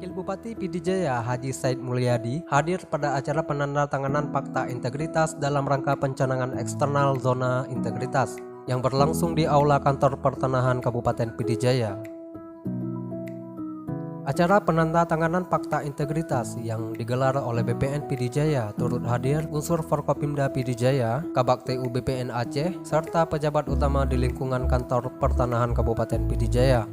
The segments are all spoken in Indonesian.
Wakil Bupati Pidijaya Haji Said Mulyadi hadir pada acara penandatanganan Fakta Integritas dalam rangka pencanangan eksternal zona integritas yang berlangsung di Aula Kantor Pertanahan Kabupaten Pidijaya. Acara penandatanganan Fakta Integritas yang digelar oleh BPN Pidijaya turut hadir unsur Forkopimda Pidijaya, Kabak TU BPN Aceh, serta pejabat utama di lingkungan Kantor Pertanahan Kabupaten Pidijaya.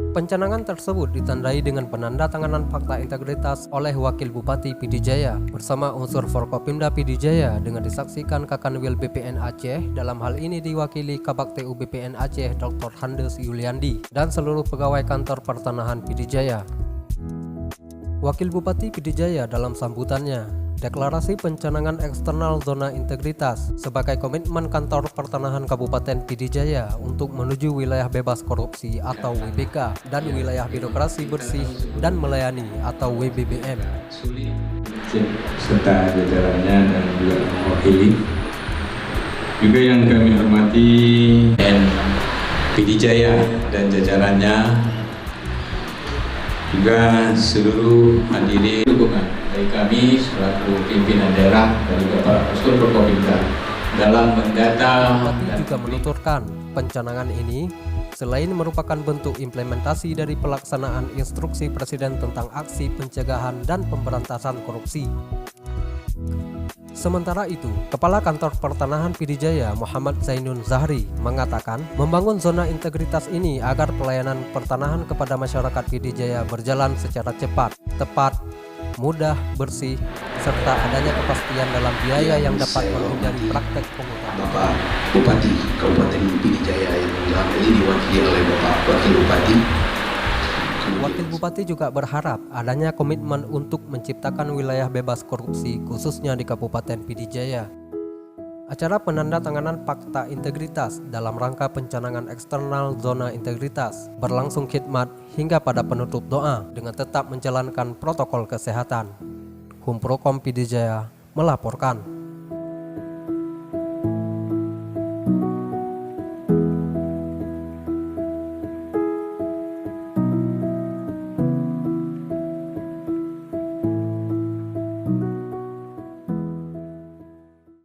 Pencanangan tersebut ditandai dengan penandatanganan fakta integritas oleh Wakil Bupati Pidijaya bersama unsur Forkopimda Pidijaya dengan disaksikan Kakanwil BPN Aceh, dalam hal ini diwakili Kabak TU BPN Aceh Dr. Handes Yuliandi dan seluruh pegawai Kantor Pertanahan Pidijaya. Wakil Bupati Pidijaya dalam sambutannya deklarasi pencanangan eksternal zona integritas sebagai komitmen Kantor Pertanahan Kabupaten Pidijaya untuk menuju wilayah bebas korupsi atau WBK dan wilayah birokrasi bersih dan melayani atau WBBM. Serta jajarannya dan juga mewakili. Juga yang kami hormati Pidijaya dan jajarannya, juga seluruh hadirin dukungan dari kami selaku pimpinan daerah dan juga para postur Forkopimda dalam mendata. Bupati juga menuturkan pencanangan ini selain merupakan bentuk implementasi dari pelaksanaan instruksi Presiden tentang aksi pencegahan dan pemberantasan korupsi. Sementara itu, Kepala Kantor Pertanahan Pidijaya Muhammad Zainun Zahri mengatakan membangun zona integritas ini agar pelayanan pertanahan kepada masyarakat Pidijaya berjalan secara cepat, tepat, mudah, bersih, serta adanya kepastian dalam biaya yang dapat menghindari praktek pungutan. Bapak Bupati Kabupaten Pidijaya yang dalam ini diwakili oleh Bapak Wakil Bupati. Wakil Bupati juga berharap adanya komitmen untuk menciptakan wilayah bebas korupsi khususnya di Kabupaten Pidijaya. Acara penandatanganan Fakta Integritas dalam rangka pencanangan eksternal zona integritas berlangsung khidmat hingga pada penutup doa dengan tetap menjalankan protokol kesehatan. Humprokom Pidijaya melaporkan.